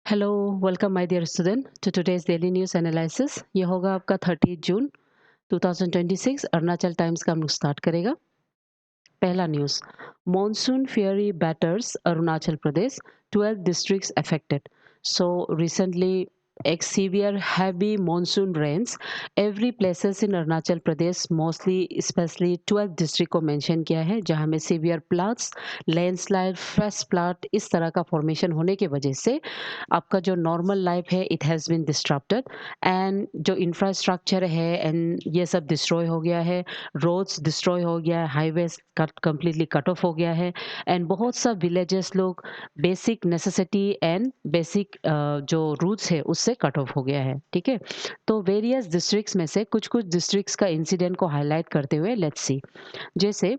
Hello, welcome my dear student to today's daily news analysis. ये होगा आपका 30 जून 2026। Arunachal times का हम लोग स्टार्ट करेगा। पहला news, monsoon fiery batters Arunachal Pradesh, 12 districts affected. So recently एक severe heavy monsoon rains every places in Arunachal Pradesh, mostly specially 12 district को मेंशन किया है, जहां में severe floods, landslide, flash flood इस तरह का फॉर्मेशन होने की वजह से आपका जो नॉर्मल लाइफ है इट हैज़ बीन डिस्टर्बटेड एंड जो इंफ्रास्ट्रक्चर है एंड ये सब डिस्ट्रॉय हो गया है। रोड्स डिस्ट्रॉय हो गया है, highways cut completely cut off हो गया है एंड बहुत सा विलेजेस लोग बेसिक नेसेसिटी एंड बेसिक जो रूट्स है उससे कट ऑफ हो गया है। ठीक है, तो वेरियस डिस्ट्रिक्ट्स में से कुछ कुछ डिस्ट्रिक्ट्स का इंसिडेंट को हाईलाइट करते हुए लेट्स सी। जैसे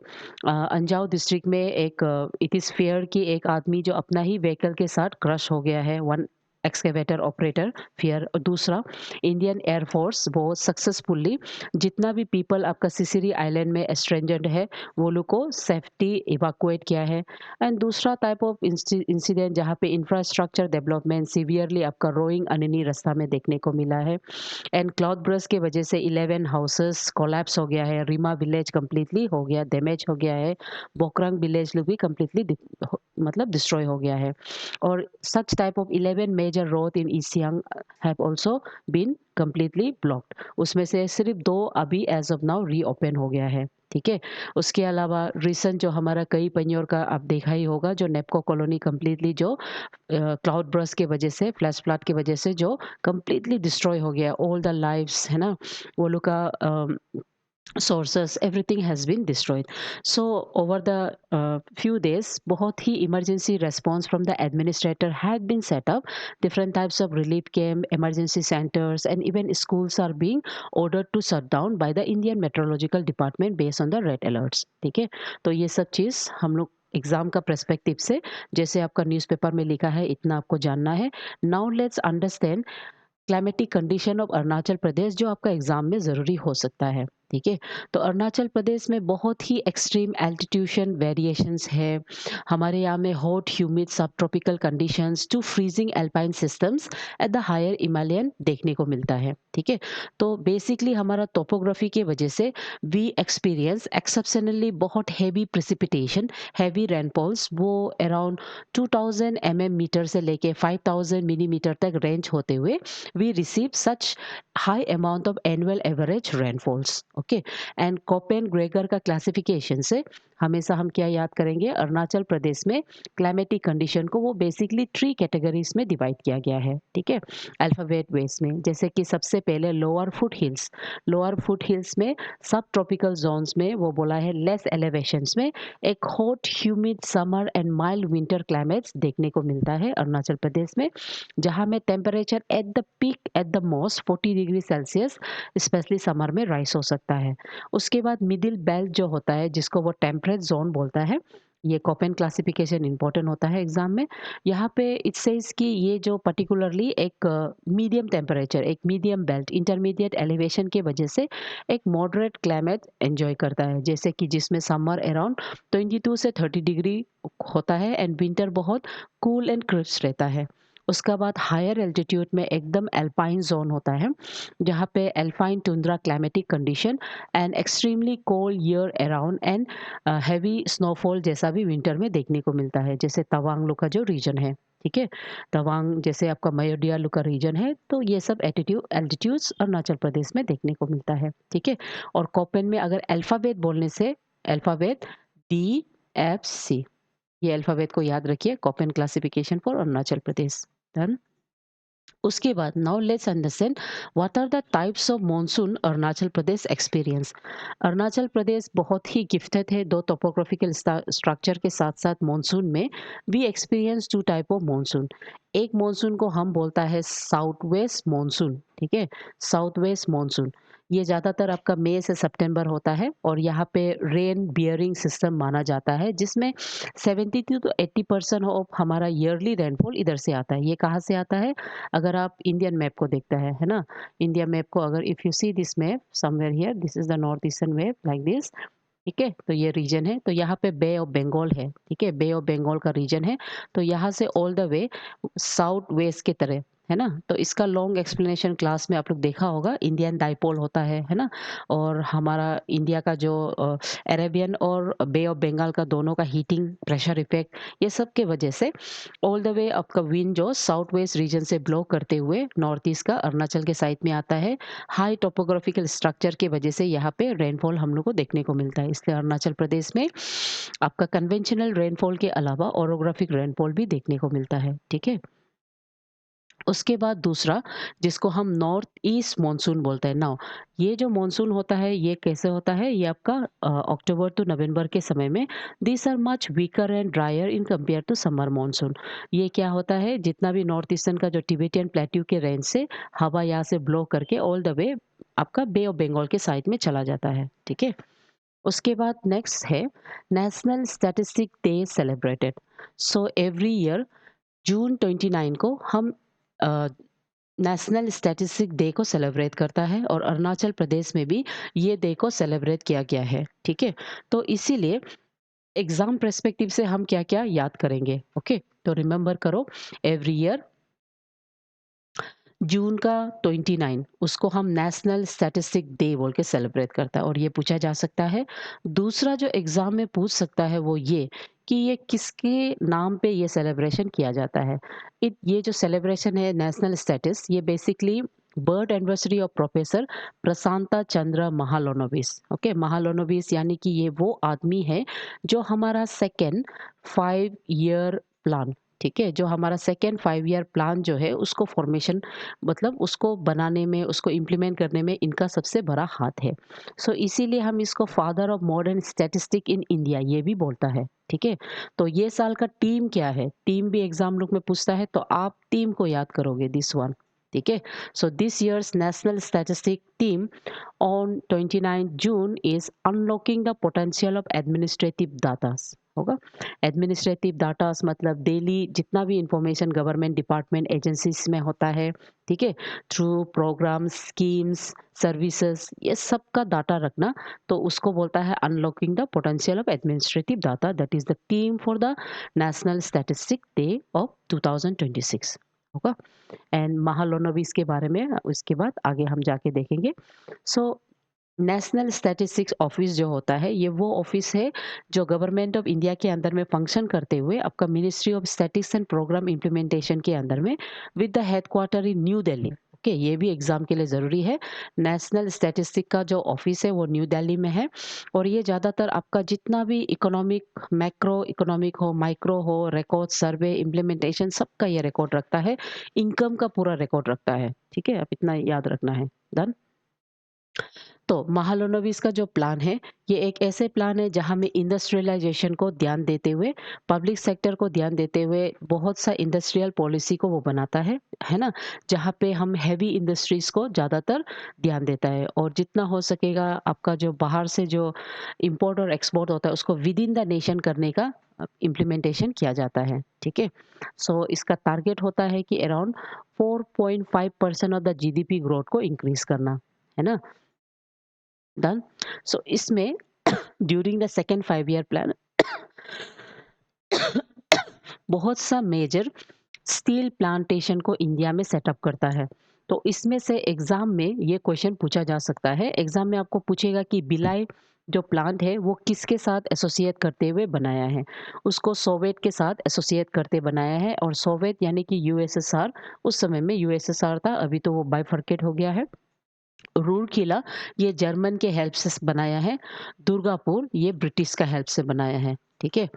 अंजाव डिस्ट्रिक्ट में एक इट इज फेयर कि एक आदमी जो अपना ही व्हीकल के साथ क्रश हो गया है, वन एक्सकेवेटर ऑपरेटर फियर। और दूसरा, इंडियन एयरफोर्स वो सक्सेसफुली जितना भी पीपल आपका सिसिरी आइलैंड में स्ट्रेंजर्ड है वो लोग को सेफ्टी इवाकुएट किया है। एंड दूसरा टाइप ऑफ इंसिडेंट जहाँ पे इंफ्रास्ट्रक्चर डेवलपमेंट सीवियरली आपका रोइंग अनिनी रास्ता में देखने को मिला है एंड क्लाउड ब्रस्ट की वजह से 11 हाउसेस कोलैप्स हो गया है। रीमा विलेज कंप्लीटली हो गया, डैमेज हो गया है। बोकरंग विलेज लोग भी कंप्लीटली मतलब डिस्ट्रॉय हो गया है। और such type of 11 major road in East Siang have also been completely blocked. उसमें से सिर्फ दो अभी एज ऑफ नाउ रीओपन हो गया है। ठीक है, उसके अलावा रिसेंट जो हमारा कई पंयोर का आप देखा ही होगा, जो नेपको कॉलोनी कंप्लीटली जो क्लाउड बर्स्ट की वजह से, फ्लैश फ्लड की वजह से जो कंप्लीटली डिस्ट्रॉय हो गया, ऑल द लाइव्स है ना, वो लोग का sources everything has been destroyed. So over the few days बहुत ही emergency response from the administrator had been set up. Different types of relief camp, emergency centers and even schools are being ordered to shut down by the Indian Meteorological Department based on the red alerts. ठीक है, तो ये सब चीज़ हम लोग exam का perspective से, जैसे आपका न्यूज़पेपर में लिखा है इतना आपको जानना है। Now let's understand climatic condition of Arunachal Pradesh, जो आपका एग्जाम में ज़रूरी हो सकता है। ठीक है, तो अरुणाचल प्रदेश में बहुत ही एक्सट्रीम एल्टीट्यूशन वेरिएशंस है। हमारे यहाँ में hot humid subtropical conditions to freezing alpine systems at the higher Himalayan देखने को मिलता है। ठीक है, तो बेसिकली हमारा टोपोग्राफी की वजह से वी एक्सपीरियंस एक्सेप्शनली बहुत हैवी प्रेसिपिटेशन, हैवी रेनफॉल्स, वो अराउंड 2000 मीटर से लेके 5000 मिलीमीटर तक रेंज होते हुए we receive such high amount of annual average rainfalls. Okay, and Koppen Gregor का क्लासिफिकेशन से हमेशा हम क्या याद करेंगे, अरुणाचल प्रदेश में क्लाइमेटिक कंडीशन को वो बेसिकली 3 कैटेगरीज में डिवाइड किया गया है। ठीक है, अल्फाबेट बेस में, जैसे कि सबसे पहले lower foot hills. Lower foot hills में सब ट्रॉपिकल जोन्स में वो बोला है लेस एलिवेशंस में एक hot humid summer and mild winter climates देखने को मिलता है अरुणाचल प्रदेश में, जहाँ में temperature at the peak at the most 40 degree Celsius specially summer में राइज हो सकता है। उसके बाद मिडिल बेल्ट जो होता है, जिसको वो टेम्परेट जोन बोलता है, ये कोपेन क्लासिफिकेशन इंपॉर्टेंट होता है एग्जाम में। यहाँ पे इट सेज कि ये जो पर्टिकुलरली एक मीडियम टेम्परेचर, एक मीडियम बेल्ट, इंटरमीडिएट एलिवेशन के वजह से एक मॉडरेट क्लाइमेट एंजॉय करता है, जैसे कि जिसमें समर अराउंड 22 से 30 डिग्री होता है एंड विंटर बहुत कूल एंड क्रिस्प रहता है। उसका बाद हायर एल्टीट्यूड में एकदम एल्पाइन जोन होता है, जहाँ पे alpine tundra climatic condition and extremely cold year around and heavy snowfall जैसा भी विंटर में देखने को मिलता है, जैसे तवांग लो का जो रीजन है। ठीक है, तवांग जैसे आपका मयोडिया लो का रीजन है, तो ये सब एटीट्यूड एल्टीट्यूड्स अरुणाचल प्रदेश में देखने को मिलता है। ठीक है, और कोपेन में अगर अल्फाबेट बोलने से, अल्फाबेट DFC, ये अल्फाबेट को याद रखिए, Koppen classification for Arunachal Pradesh. Done. उसके बाद now let's understand what are the types of monsoon Arunachal Pradesh experience. Arunachal Pradesh बहुत ही गिफ्टेड है दो टोपोग्राफिकल स्ट्रक्चर के साथ साथ मॉनसून में। We experience two type of monsoon. एक मॉनसून को हम बोलता है साउथ वेस्ट मॉनसून। ठीक है, साउथ वेस्ट मॉनसून ये ज़्यादातर आपका मई से सितंबर होता है और यहाँ पे रेन बियरिंग सिस्टम माना जाता है, जिसमें 72 to 80% ऑफ हमारा ईयरली रेनफॉल इधर से आता है। ये कहाँ से आता है, अगर आप इंडियन मैप को देखते हैं, है ना, इंडिया मैप को अगर if you see this map somewhere here, this is the north eastern wave like this, ठीक है, तो ये रीजन है। तो यहाँ पे बे ऑफ बंगाल है, ठीक है, बे ऑफ बंगाल का रीजन है। तो यहाँ से all the way south west की तरह, है ना। तो इसका लॉन्ग एक्सप्लेनेशन क्लास में आप लोग देखा होगा, इंडियन डाइपोल होता है ना। और हमारा इंडिया का जो अरेबियन और बे ऑफ बंगाल का दोनों का हीटिंग प्रेशर इफेक्ट, ये सब के वजह से ऑल द वे आपका विंड जो साउथ वेस्ट रीजन से ब्लो करते हुए नॉर्थ ईस्ट का अरुणाचल के साइड में आता है। हाई टोपोग्राफिकल स्ट्रक्चर की वजह से यहाँ पे रेनफॉल हम लोग को देखने को मिलता है, इसलिए अरुणाचल प्रदेश में आपका कन्वेंशनल रेनफॉल के अलावा ओरोग्राफिक रेनफॉल भी देखने को मिलता है, ठीक है। उसके बाद दूसरा, जिसको हम नॉर्थ ईस्ट मॉनसून बोलते हैं। नाउ ये जो मॉनसून होता है ये कैसे होता है, ये आपका अक्टूबर टू नवंबर के समय में this are much weaker and drier in compare to summer monsoon. ये क्या होता है, जितना भी नॉर्थ ईस्टर्न का जो टिबेटियन प्लेट्यू के रेंज से हवा यहाँ से ब्लो करके ऑल द वे आपका बे ऑफ बंगाल के साइड में चला जाता है, ठीक है। उसके बाद नेक्स्ट है national statistic day celebrated. So every year June 29 को हम नेशनल स्टैटिस्टिक डे को सेलिब्रेट करता है, और अरुणाचल प्रदेश में भी ये डे को सेलिब्रेट किया गया है, ठीक है। तो इसीलिए एग्जाम पर्सपेक्टिव से हम क्या क्या याद करेंगे, ओके। तो रिमेंबर करो, एवरी ईयर जून का 29 उसको हम नेशनल स्टैटिस्टिक डे बोल के सेलिब्रेट करता है, और ये पूछा जा सकता है। दूसरा जो एग्जाम में पूछ सकता है वो ये कि ये किसके नाम पे ये सेलिब्रेशन किया जाता है। ये जो सेलिब्रेशन है नेशनल स्टैटिस, ये basically birth anniversary of professor Prashanta Chandra Mahalanobis, okay. Mahalanobis यानी कि ये वो आदमी है जो हमारा सेकेंड 5 ईयर प्लान, ठीक है, जो हमारा सेकेंड 5 ईयर प्लान जो है उसको फॉर्मेशन, मतलब उसको बनाने में, उसको इम्प्लीमेंट करने में इनका सबसे बड़ा हाथ है। सो इसीलिए हम इसको father of modern statistic in India ये भी बोलता है, ठीक है। तो ये साल का टीम क्या है, टीम भी एग्जाम लोग में पूछता है, तो आप टीम को याद करोगे, दिस वन, ठीक है। So this years national statistic team on 29 June is unlocking the potential of administrative datas, होगा। एडमिनिस्ट्रेटिव डाटास मतलब डेली जितना भी इंफॉर्मेशन गवर्नमेंट डिपार्टमेंट एजेंसीज में होता है, ठीक है, थ्रू प्रोग्राम स्कीम्स सर्विसेज, ये सब का डाटा रखना, तो उसको बोलता है unlocking the potential of administrative data. That is the theme for the national statistic day of 2026, होगा। एंड महालोनोविस के बारे में उसके बाद आगे हम जाके देखेंगे। सो नेशनल स्टैटिस्टिक्स ऑफिस जो होता है, ये वो ऑफिस है जो गवर्नमेंट ऑफ इंडिया के अंदर में फंक्शन करते हुए आपका ministry of statistics and programme implementation के अंदर में with the headquarter in New Delhi, okay. ये भी एग्जाम के लिए ज़रूरी है। नेशनल स्टैटिस्टिक का जो ऑफिस है वो न्यू दिल्ली में है, और ये ज़्यादातर आपका जितना भी इकोनॉमिक, मैक्रो इकोनॉमिक हो, माइक्रो हो, रिकॉर्ड सर्वे इम्प्लीमेंटेशन सबका ये रिकॉर्ड रखता है, इनकम का पूरा रिकॉर्ड रखता है, ठीक है। आप इतना याद रखना है, डन। तो महालनोबिस का जो प्लान है, ये एक ऐसे प्लान है जहां में इंडस्ट्रियलाइजेशन को ध्यान देते हुए, पब्लिक सेक्टर को ध्यान देते हुए बहुत सा इंडस्ट्रियल पॉलिसी को वो बनाता है ना। जहां पे हम हैवी इंडस्ट्रीज को ज़्यादातर ध्यान देता है, और जितना हो सकेगा आपका जो बाहर से जो इंपोर्ट और एक्सपोर्ट होता है उसको विद इन द नेशन करने का इम्प्लीमेंटेशन किया जाता है, ठीक है। सो इसका टारगेट होता है कि around 4.5% of the GDP growth को इंक्रीज करना, है ना, डन। सो इसमें during the second 5 year plan बहुत सा मेजर स्टील प्लांटेशन को इंडिया में सेटअप करता है। तो इसमें से एग्जाम में ये क्वेश्चन पूछा जा सकता है, एग्जाम में आपको पूछेगा कि बिलाई जो प्लांट है वो किसके साथ एसोसिएट करते हुए बनाया है। उसको सोवियत के साथ एसोसिएट करते बनाया है, और सोवियत यानी कि यूएसएसआर, उस समय में यूएसएसआर था, अभी तो वो बाइफर्केट हो गया है। रूरकेला ये जर्मन के हेल्प से बनाया है, दुर्गापुर ये ब्रिटिश का हेल्प से बनाया है, ठीक है।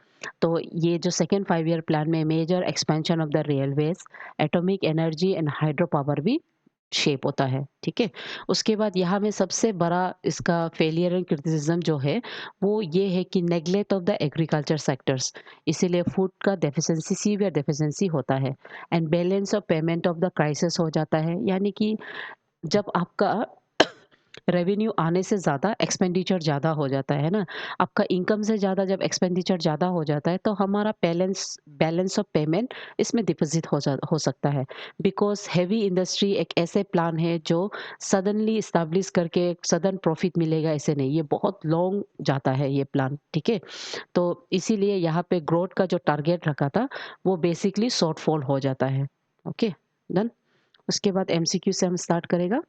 तो ये जो सेकेंड 5 ईयर प्लान में major expansion of the railways, atomic energy and hydro power भी शेप होता है, ठीक है। उसके बाद यहाँ में सबसे बड़ा इसका फेलियर एंड क्रिटिसिज्म जो है वो ये है कि neglect of the agriculture sectors, इसीलिए फूड का डेफिशिएंसी, सीवियर डेफिशिएंसी होता है, and balance of payment of the crisis हो जाता है। यानी कि जब आपका रेवेन्यू आने से ज़्यादा एक्सपेंडिचर ज़्यादा हो जाता है ना। आपका इनकम से ज़्यादा जब एक्सपेंडिचर ज़्यादा हो जाता है तो हमारा बैलेंस बैलेंस ऑफ पेमेंट इसमें डिपॉजिट हो सकता है। बिकॉज़ हेवी इंडस्ट्री एक ऐसे प्लान है जो सडनली इस्टेब्लिश करके सडन प्रॉफिट मिलेगा ऐसे नहीं, ये बहुत लॉन्ग जाता है ये प्लान, ठीक है? तो इसीलिए यहाँ पे ग्रोथ का जो टारगेट रखा था वो बेसिकली शॉर्टफॉल हो जाता है। Okay, done. उसके बाद एमसीक्यू से हम स्टार्ट करेगा।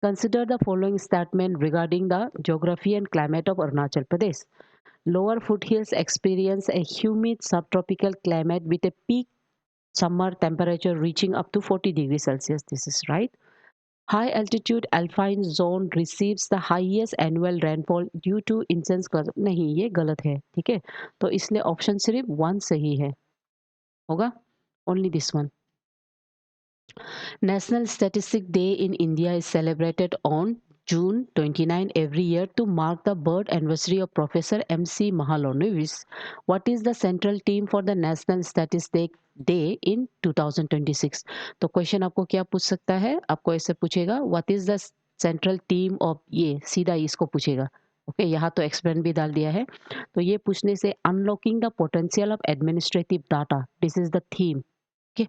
Consider the following statement regarding the geography and climate of Arunachal Pradesh. Lower foothills experience a humid subtropical climate with a peak summer temperature reaching up to 40 degrees Celsius. This is right. High altitude alpine zone receives the highest annual rainfall due to intense cloud. नहीं, ये गलत है, ठीक है? तो इसलिए option सिर्फ one सही है, होगा only this one. National Statistic Day in India is celebrated on June 29 every year to mark the birth anniversary of Professor M.C. Mahalanobis. What is the central theme for the National Statistic Day in 2026? तो question आपको क्या पूछ सकता है? आपको ऐसे पूछेगा, what is the central theme of, ये सीधा इसको पूछेगा। ओके, यहाँ तो एक्सप्लेन भी डाल दिया है। तो ये पूछने से unlocking the potential of administrative data, this is the theme. Okay,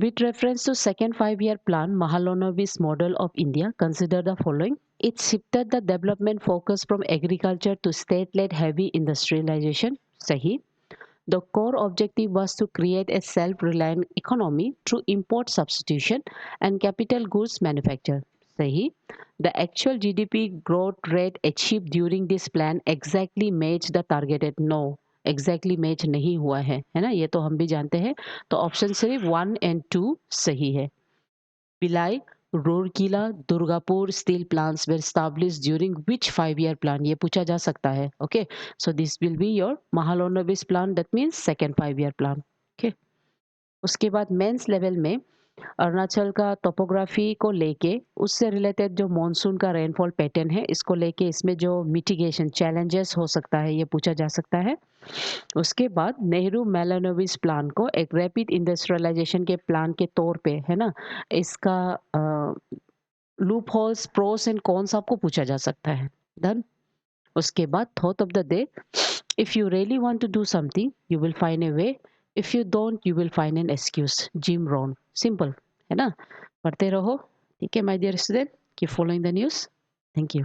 with reference to second five-year plan, Mahalanobis model of India, consider the following. It shifted the development focus from agriculture to state-led heavy industrialization. Sahi. The core objective was to create a self-reliant economy through import substitution and capital goods manufacture. Sahi. The actual GDP growth rate achieved during this plan exactly matched the targeted. No, exactly match नहीं हुआ है ना, ये तो हम भी जानते हैं। तो ऑप्शन सिर्फ 1 और 2 सही है। Bhilai, Rourkela, Durgapur steel plants were established during which 5 year plan, ये पूछा जा सकता है। Okay, so this will be your Mahalanobis plan, that means second 5 year plan. Okay, उसके बाद मेंस लेवल में अरुणाचल का टोपोग्राफी को लेके उससे रिलेटेड जो मॉनसून का रेनफॉल पैटर्न है इसको लेके इसमें जो मिटिगेशन चैलेंजेस हो सकता है ये पूछा जा सकता है। उसके बाद नेहरू मेलानोविस प्लान को एक रैपिड इंडस्ट्रियलाइजेशन के प्लान के तौर पे, है ना, इसका loopholes, pros and cons आपको पूछा जा सकता है। डन। उसके बाद thought of the day, if you really want to do something you will find a way, if you don't you will find an excuse. Jim Rohn, simple है ना। पढ़ते रहो, ठीक है my dear student, keep following the news. Thank you.